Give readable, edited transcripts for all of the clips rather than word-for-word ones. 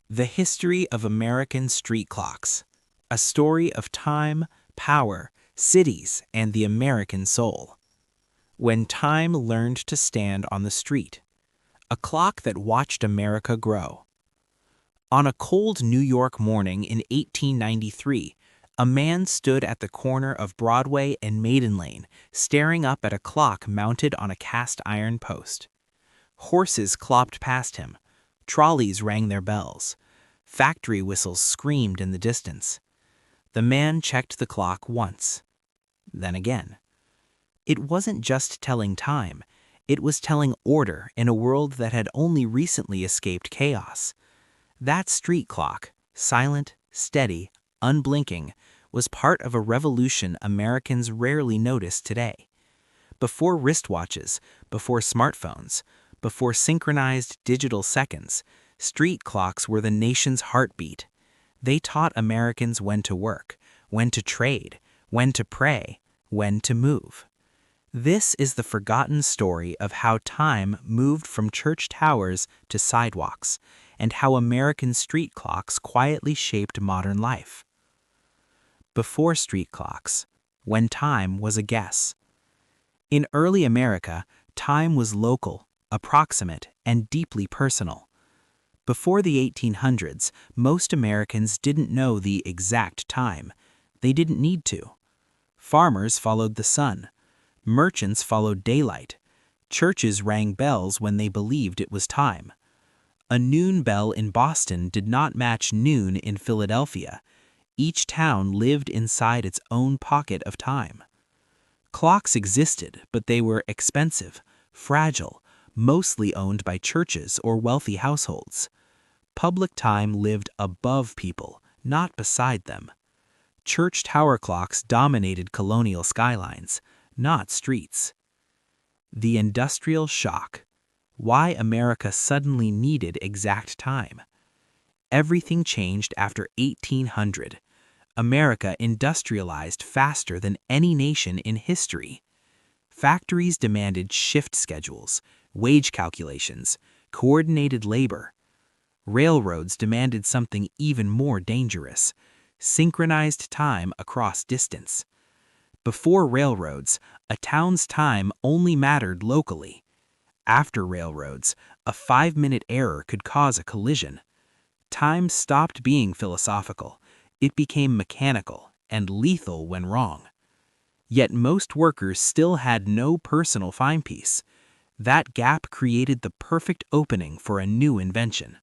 The History of American Street Clocks, a story of time, power, cities, and the American soul. When time learned to stand on the street, a clock that watched America grow. On a cold New York morning in 1893, a man stood at the corner of Broadway and Maiden Lane, staring up at a clock mounted on a cast-iron post. Horses clopped past him. Trolleys rang their bells. Factory whistles screamed in the distance. The man checked the clock once, then again. It wasn't just telling time, it was telling order in a world that had only recently escaped chaos. That street clock, silent, steady, unblinking, was part of a revolution Americans rarely notice today. Before wristwatches, before smartphones, before synchronized digital seconds, street clocks were the nation's heartbeat. They taught Americans when to work, when to trade, when to pray, when to move. This is the forgotten story of how time moved from church towers to sidewalks, and how American street clocks quietly shaped modern life. Before street clocks, when time was a guess. In early America, time was local, approximate, and deeply personal. Before the 1800s, most Americans didn't know the exact time. They didn't need to. Farmers followed the sun. Merchants followed daylight. Churches rang bells when they believed it was time. A noon bell in Boston did not match noon in Philadelphia. Each town lived inside its own pocket of time. Clocks existed, but they were expensive, fragile, mostly owned by churches or wealthy households. Public time lived above people, not beside them. Church tower clocks dominated colonial skylines, not streets. The industrial shock. Why America suddenly needed exact time. Everything changed after 1800. America industrialized faster than any nation in history. Factories demanded shift schedules, wage calculations, coordinated labor. Railroads demanded something even more dangerous, synchronized time across distance. Before railroads, a town's time only mattered locally. After railroads, a 5-minute error could cause a collision. Time stopped being philosophical. It became mechanical and lethal when wrong. Yet most workers still had no personal timepiece. That gap created the perfect opening for a new invention.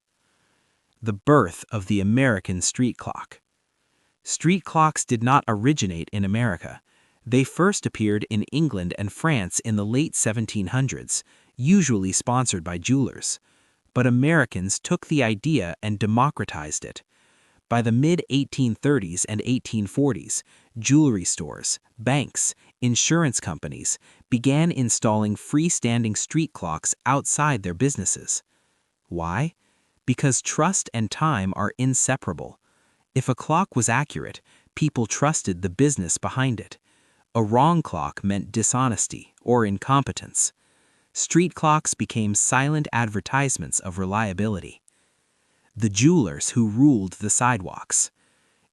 The birth of the American street clock. Street clocks did not originate in America. They first appeared in England and France in the late 1700s, usually sponsored by jewelers. But Americans took the idea and democratized it. By the mid-1830s and 1840s, jewelry stores, banks, insurance companies began installing freestanding street clocks outside their businesses. Why? Because trust and time are inseparable. If a clock was accurate, people trusted the business behind it. A wrong clock meant dishonesty or incompetence. Street clocks became silent advertisements of reliability. The jewelers who ruled the sidewalks.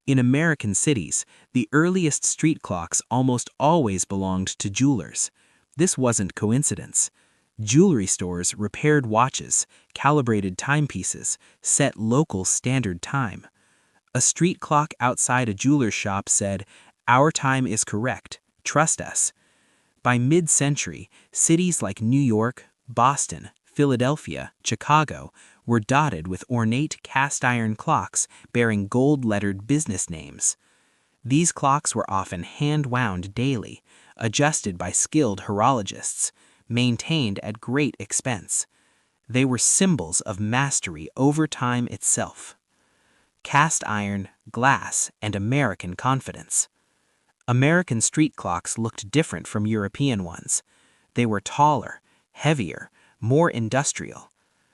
In American cities, the earliest street clocks almost always belonged to jewelers. This wasn't coincidence. Jewelry stores repaired watches, calibrated timepieces, set local standard time. A street clock outside a jeweler's shop said, "Our time is correct. Trust us." By mid-century, cities like New York, Boston, Philadelphia, Chicago were dotted with ornate cast-iron clocks bearing gold-lettered business names. These clocks were often hand-wound daily, adjusted by skilled horologists, maintained at great expense. They were symbols of mastery over time itself. Cast iron, glass, and American confidence. American street clocks looked different from European ones. They were taller, heavier, more industrial.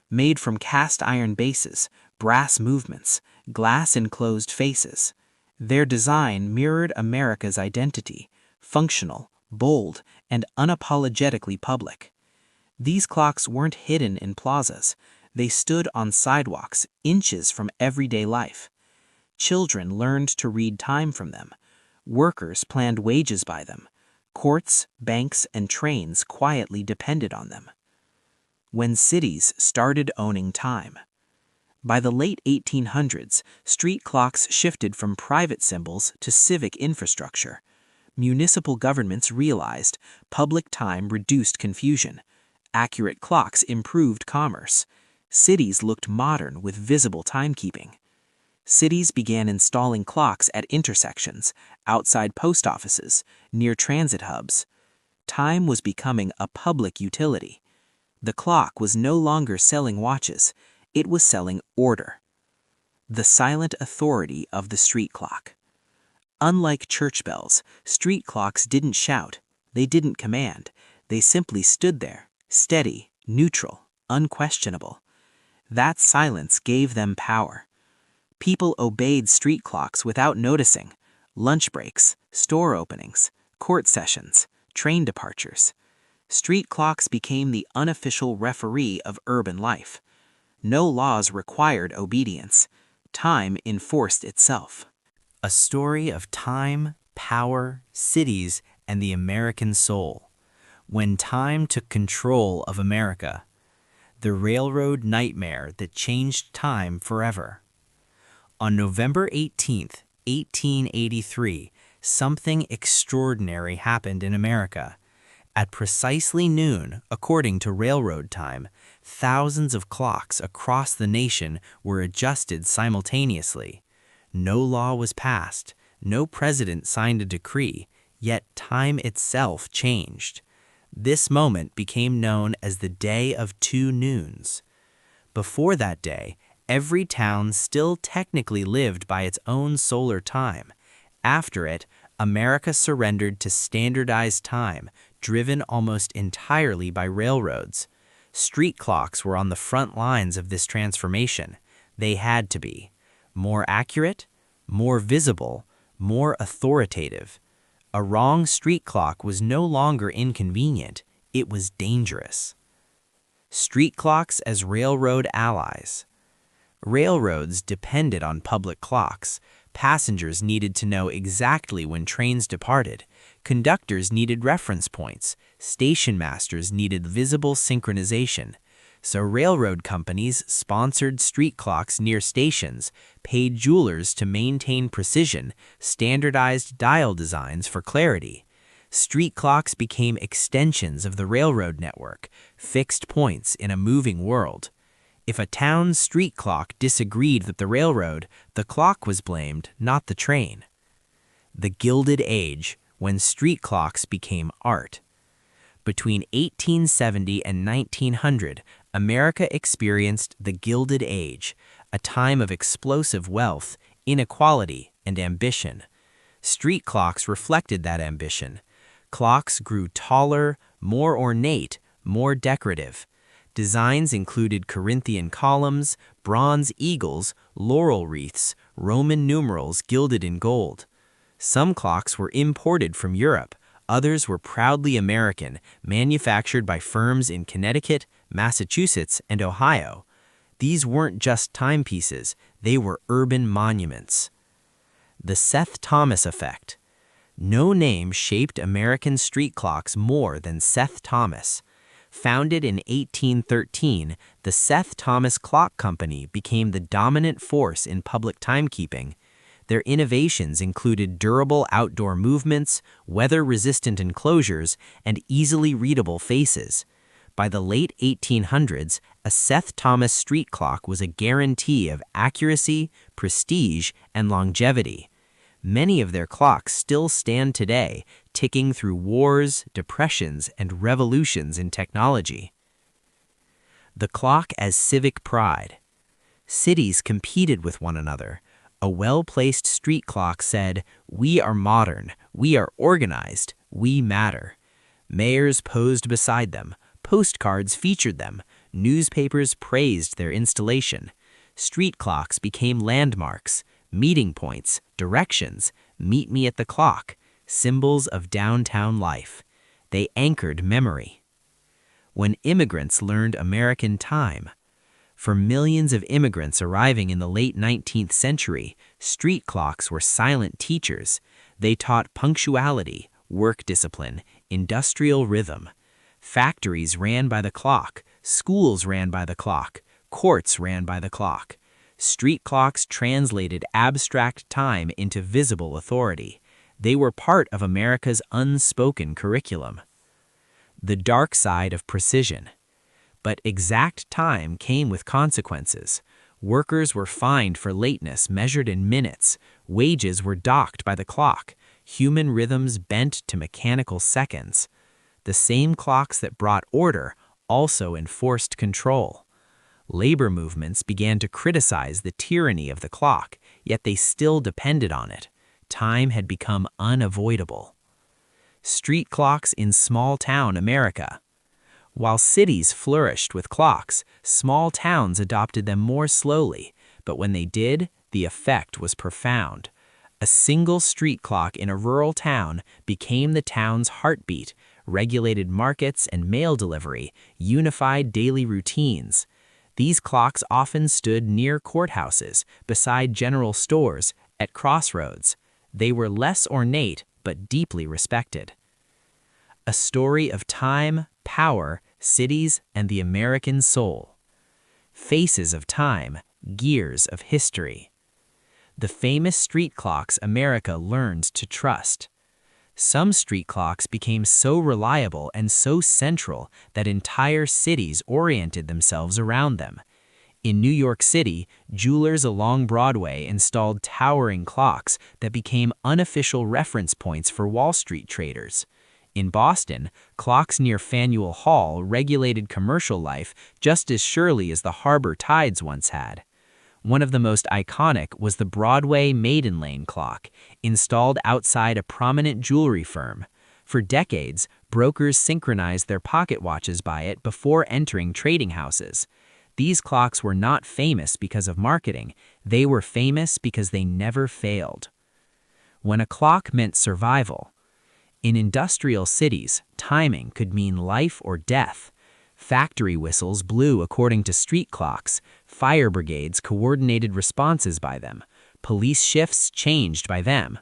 Made from cast iron bases, brass movements, glass-enclosed faces. Their design mirrored America's identity, functional, bold, and unapologetically public. These clocks weren't hidden in plazas. They stood on sidewalks, inches from everyday life. Children learned to read time from them. Workers planned wages by them. Courts, banks, and trains quietly depended on them. When cities started owning time. By the late 1800s, street clocks shifted from private symbols to civic infrastructure. Municipal governments realized public time reduced confusion. Accurate clocks improved commerce. Cities looked modern with visible timekeeping. Cities began installing clocks at intersections, outside post offices, near transit hubs. Time was becoming a public utility. The clock was no longer selling watches, it was selling order. The silent authority of the street clock. Unlike church bells, street clocks didn't shout, they didn't command, they simply stood there, steady, neutral, unquestionable. That silence gave them power. People obeyed street clocks without noticing. Lunch breaks, store openings, court sessions, train departures. Street clocks became the unofficial referee of urban life. No laws required obedience. Time enforced itself. A story of time, power, cities, and the American soul. When time took control of America. The railroad nightmare that changed time forever. On November 18, 1883, something extraordinary happened in America. At precisely noon, according to railroad time, thousands of clocks across the nation were adjusted simultaneously. No law was passed, no president signed a decree, yet time itself changed. This moment became known as the Day of Two Noons. Before that day, every town still technically lived by its own solar time. After it, America surrendered to standardized time, driven almost entirely by railroads. Street clocks were on the front lines of this transformation. They had to be. More accurate, more visible, more authoritative. A wrong street clock was no longer inconvenient, it was dangerous. Street clocks as railroad allies. Railroads depended on public clocks. Passengers needed to know exactly when trains departed. Conductors needed reference points. Station masters needed visible synchronization. So railroad companies sponsored street clocks near stations, paid jewelers to maintain precision, standardized dial designs for clarity. Street clocks became extensions of the railroad network, fixed points in a moving world. If a town's street clock disagreed with the railroad, the clock was blamed, not the train. The Gilded Age, when street clocks became art. Between 1870 and 1900, America experienced the Gilded Age, a time of explosive wealth, inequality, and ambition. Street clocks reflected that ambition. Clocks grew taller, more ornate, more decorative. Designs included Corinthian columns, bronze eagles, laurel wreaths, Roman numerals gilded in gold. Some clocks were imported from Europe. Others were proudly American, manufactured by firms in Connecticut, Massachusetts, and Ohio. These weren't just timepieces, they were urban monuments. The Seth Thomas effect. No name shaped American street clocks more than Seth Thomas. Founded in 1813, the Seth Thomas Clock Company became the dominant force in public timekeeping. Their innovations included durable outdoor movements, weather-resistant enclosures, and easily readable faces. By the late 1800s, a Seth Thomas street clock was a guarantee of accuracy, prestige, and longevity. Many of their clocks still stand today, ticking through wars, depressions, and revolutions in technology. The clock as civic pride. Cities competed with one another. A well-placed street clock said, "We are modern, we are organized, we matter." Mayors posed beside them, postcards featured them, newspapers praised their installation. Street clocks became landmarks, meeting points, directions, meet me at the clock, symbols of downtown life. They anchored memory. When immigrants learned American time. For millions of immigrants arriving in the late 19th century, street clocks were silent teachers. They taught punctuality, work discipline, industrial rhythm. Factories ran by the clock, schools ran by the clock, courts ran by the clock. Street clocks translated abstract time into visible authority. They were part of America's unspoken curriculum. The dark side of precision. But exact time came with consequences. Workers were fined for lateness measured in minutes. Wages were docked by the clock. Human rhythms bent to mechanical seconds. The same clocks that brought order also enforced control. Labor movements began to criticize the tyranny of the clock, yet they still depended on it. Time had become unavoidable. Street clocks in small-town America. While cities flourished with clocks, small towns adopted them more slowly, but when they did, the effect was profound. A single street clock in a rural town became the town's heartbeat, regulated markets and mail delivery, unified daily routines. These clocks often stood near courthouses, beside general stores, at crossroads. They were less ornate, but deeply respected. A story of time, power, cities, and the American soul. Faces of time, gears of history. The famous street clocks America learned to trust. Some street clocks became so reliable and so central that entire cities oriented themselves around them. In New York City, jewelers along Broadway installed towering clocks that became unofficial reference points for Wall Street traders. In Boston, clocks near Faneuil Hall regulated commercial life just as surely as the harbor tides once had. One of the most iconic was the Broadway Maiden Lane clock, installed outside a prominent jewelry firm. For decades, brokers synchronized their pocket watches by it before entering trading houses. These clocks were not famous because of marketing, they were famous because they never failed. When a clock meant survival. In industrial cities, timing could mean life or death. Factory whistles blew according to street clocks, fire brigades coordinated responses by them, police shifts changed by them.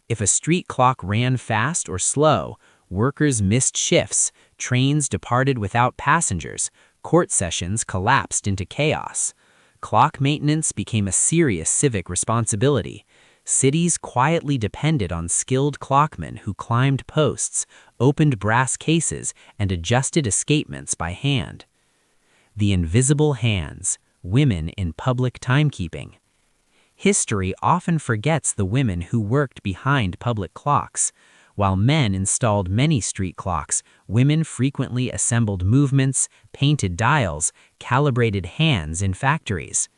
If a street clock ran fast or slow, workers missed shifts, trains departed without passengers, court sessions collapsed into chaos. Clock maintenance became a serious civic responsibility. Cities quietly depended on skilled clockmen who climbed posts, opened brass cases, and adjusted escapements by hand. The invisible hands, women in public timekeeping. History often forgets the women who worked behind public clocks. While men installed many street clocks, women frequently assembled movements, painted dials, calibrated hands in factories.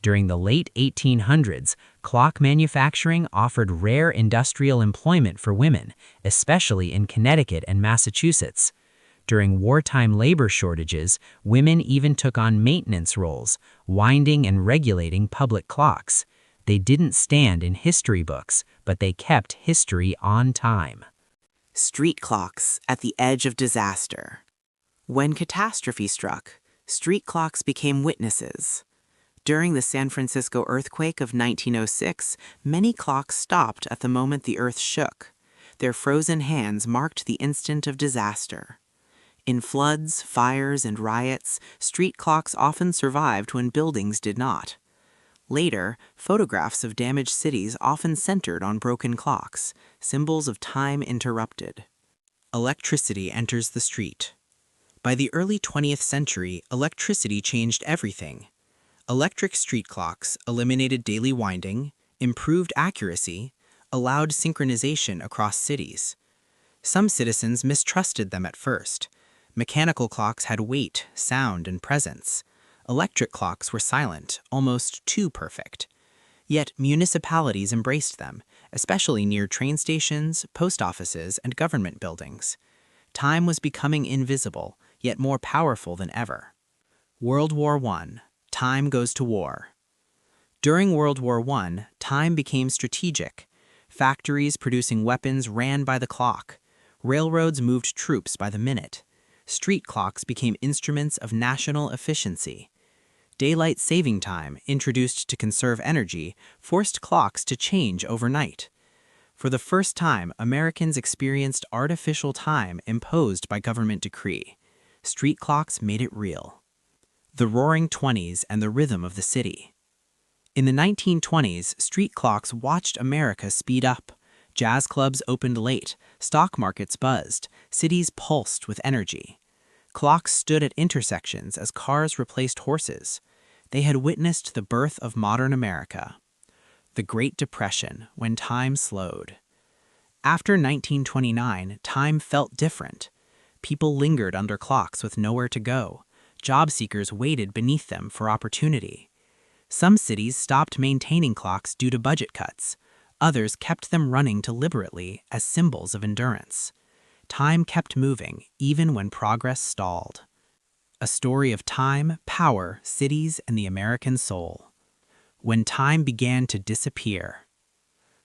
During the late 1800s, clock manufacturing offered rare industrial employment for women, especially in Connecticut and Massachusetts. During wartime labor shortages, women even took on maintenance roles, winding and regulating public clocks. They didn't stand in history books, but they kept history on time. Street clocks at the edge of disaster. When catastrophe struck, street clocks became witnesses. During the San Francisco earthquake of 1906, many clocks stopped at the moment the earth shook. Their frozen hands marked the instant of disaster. In floods, fires, and riots, street clocks often survived when buildings did not. Later, photographs of damaged cities often centered on broken clocks, symbols of time interrupted. Electricity enters the street. By the early 20th century, electricity changed everything. Electric street clocks eliminated daily winding, improved accuracy, allowed synchronization across cities. Some citizens mistrusted them at first. Mechanical clocks had weight, sound, and presence. Electric clocks were silent, almost too perfect. Yet municipalities embraced them, especially near train stations, post offices, and government buildings. Time was becoming invisible, yet more powerful than ever. World War I. Time goes to war. During World War I, time became strategic. Factories producing weapons ran by the clock. Railroads moved troops by the minute. Street clocks became instruments of national efficiency. Daylight saving time, introduced to conserve energy, forced clocks to change overnight. For the first time, Americans experienced artificial time imposed by government decree. Street clocks made it real. The Roaring Twenties and the rhythm of the city. In the 1920s, street clocks watched America speed up. Jazz clubs opened late, stock markets buzzed, cities pulsed with energy. Clocks stood at intersections as cars replaced horses. They had witnessed the birth of modern America. The Great Depression, when time slowed. After 1929, time felt different. People lingered under clocks with nowhere to go. Job seekers waited beneath them for opportunity. Some cities stopped maintaining clocks due to budget cuts. Others kept them running deliberately as symbols of endurance. Time kept moving, even when progress stalled. A story of time, power, cities, and the American soul. When time began to disappear.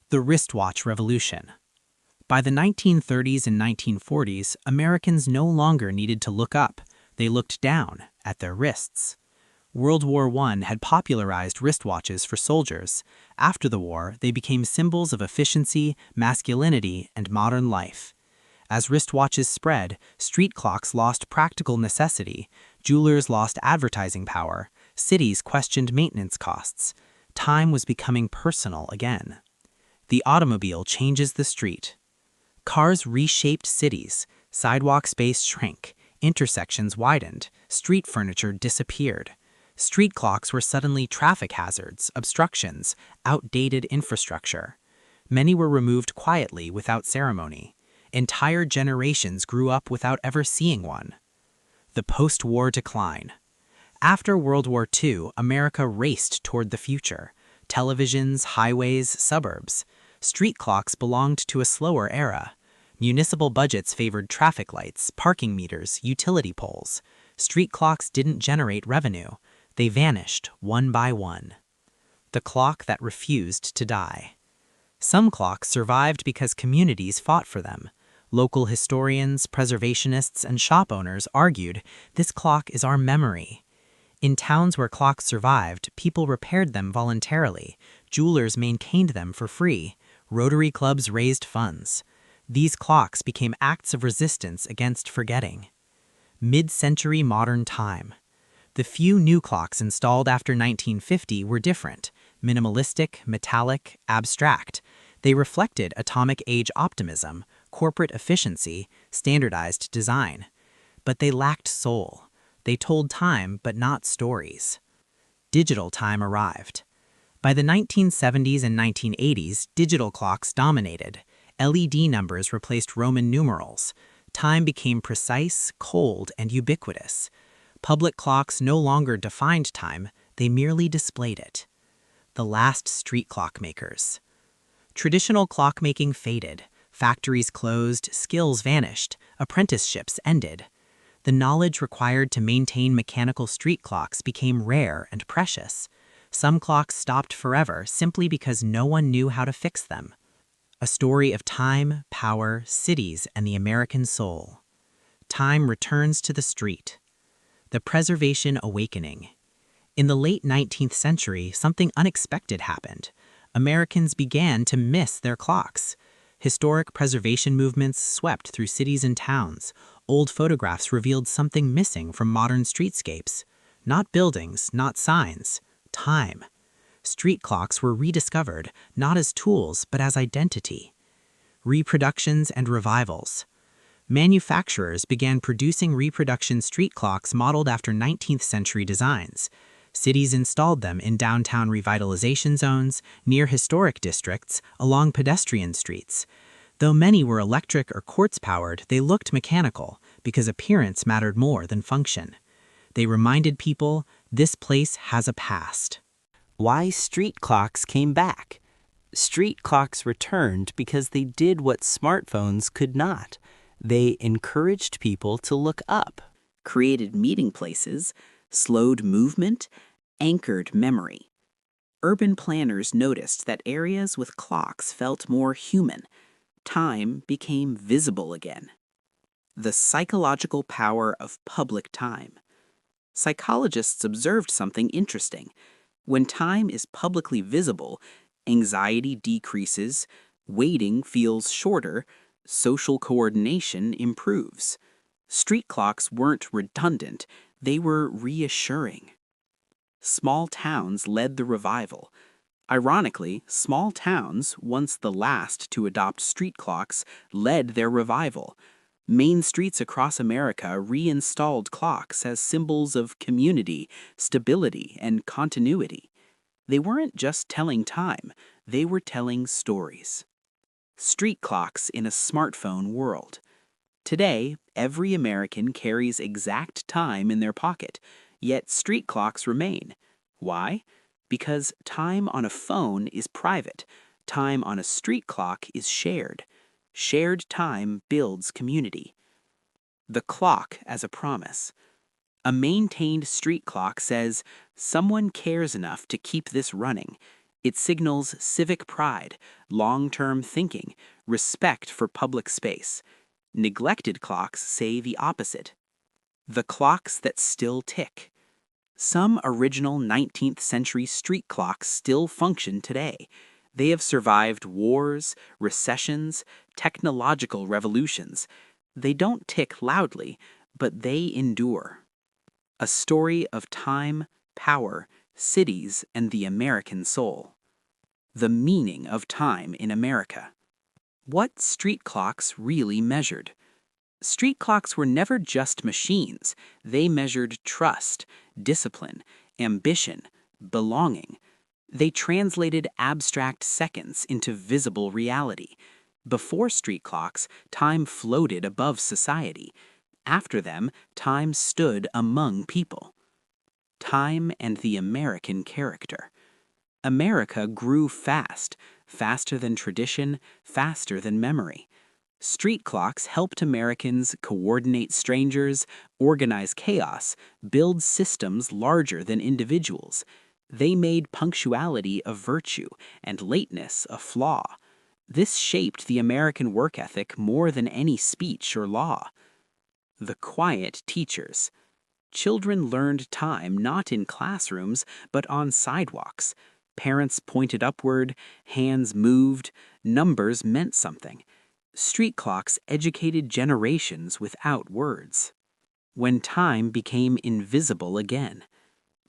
The wristwatch revolution. By the 1930s and 1940s, Americans no longer needed to look up. They looked down at their wrists. World War I had popularized wristwatches for soldiers. After the war, they became symbols of efficiency, masculinity, and modern life. As wristwatches spread, street clocks lost practical necessity, jewelers lost advertising power, cities questioned maintenance costs. Time was becoming personal again. The automobile changes the street. Cars reshaped cities, sidewalk space shrank, intersections widened, street furniture disappeared. Street clocks were suddenly traffic hazards, obstructions, outdated infrastructure. Many were removed quietly without ceremony. Entire generations grew up without ever seeing one. The post-war decline. After World War II, America raced toward the future. Televisions, highways, suburbs. Street clocks belonged to a slower era. Municipal budgets favored traffic lights, parking meters, utility poles. Street clocks didn't generate revenue. They vanished one by one. The clock that refused to die. Some clocks survived because communities fought for them. Local historians, preservationists, and shop owners argued, this clock is our memory. In towns where clocks survived, people repaired them voluntarily. Jewelers maintained them for free. Rotary clubs raised funds. These clocks became acts of resistance against forgetting. Mid-century modern time. The few new clocks installed after 1950 were different, minimalistic, metallic, abstract. They reflected atomic age optimism, corporate efficiency, standardized design. But they lacked soul. They told time, but not stories. Digital time arrived. By the 1970s and 1980s, digital clocks dominated. LED numbers replaced Roman numerals. Time became precise, cold, and ubiquitous. Public clocks no longer defined time, they merely displayed it. The last street clock makers. Traditional clockmaking faded. Factories closed, skills vanished, apprenticeships ended. The knowledge required to maintain mechanical street clocks became rare and precious. Some clocks stopped forever simply because no one knew how to fix them. A story of time, power, cities, and the American soul. Time returns to the street. The Preservation Awakening. In the late 19th century, something unexpected happened. Americans began to miss their clocks. Historic preservation movements swept through cities and towns. Old photographs revealed something missing from modern streetscapes. Not buildings, not signs. Time. Street clocks were rediscovered, not as tools, but as identity. Reproductions and revivals. Manufacturers began producing reproduction street clocks modeled after 19th century designs. Cities installed them in downtown revitalization zones, near historic districts, along pedestrian streets. Though many were electric or quartz-powered, they looked mechanical because appearance mattered more than function. They reminded people, this place has a past. Why street clocks came back. Street clocks returned because they did what smartphones could not. They encouraged people to look up, Created meeting places, slowed movement, anchored memory. Urban planners noticed that areas with clocks felt more human. Time became visible again. The psychological power of public time. Psychologists observed something interesting. When time is publicly visible, anxiety decreases, waiting feels shorter, social coordination improves. Street clocks weren't redundant, they were reassuring. Small towns led the revival. Ironically, small towns, once the last to adopt street clocks, led their revival. Main streets across America reinstalled clocks as symbols of community, stability, and continuity. They weren't just telling time, they were telling stories. Street clocks in a smartphone world. Today, every American carries exact time in their pocket, yet street clocks remain. Why? Because time on a phone is private. Time on a street clock is shared. Shared time builds community. The clock as a promise. A maintained street clock says, someone cares enough to keep this running. It signals civic pride, long-term thinking, respect for public space. Neglected clocks say the opposite. The clocks that still tick. Some original 19th century street clocks still function today. They have survived wars, recessions, technological revolutions. They don't tick loudly, but they endure. A story of time, power, cities, and the American soul. The meaning of time in America. What street clocks really measured. Street clocks were never just machines. They measured trust, discipline, ambition, belonging. They translated abstract seconds into visible reality. Before street clocks, time floated above society. After them, time stood among people. Time and the American character. America grew fast, faster than tradition, faster than memory. Street clocks helped Americans coordinate strangers, organize chaos, build systems larger than individuals. They made punctuality a virtue and lateness a flaw. This shaped the American work ethic more than any speech or law. The quiet teachers. Children learned time not in classrooms, but on sidewalks. Parents pointed upward, hands moved, numbers meant something. Street clocks educated generations without words. When time became invisible again.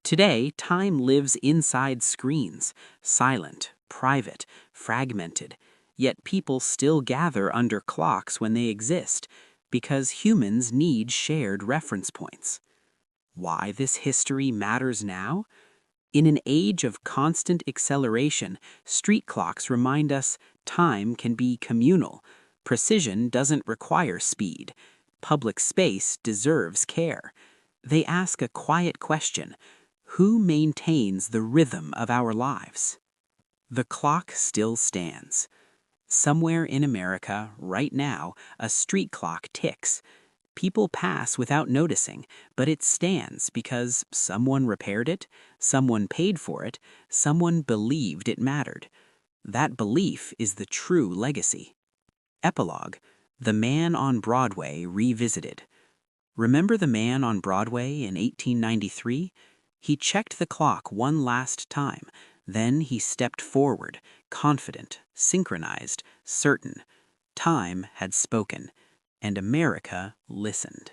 Today, time lives inside screens, silent, private, fragmented. Yet people still gather under clocks when they exist, because humans need shared reference points. Why this history matters now? In an age of constant acceleration, street clocks remind us time can be communal. Precision doesn't require speed. Public space deserves care. They ask a quiet question: who maintains the rhythm of our lives? The clock still stands. Somewhere in America, right now, a street clock ticks. People pass without noticing, but it stands because someone repaired it, someone paid for it, someone believed it mattered. That belief is the true legacy. Epilogue: The Man on Broadway Revisited. Remember the man on Broadway in 1893? He checked the clock one last time. Then he stepped forward, confident, synchronized, certain. Time had spoken, and America listened.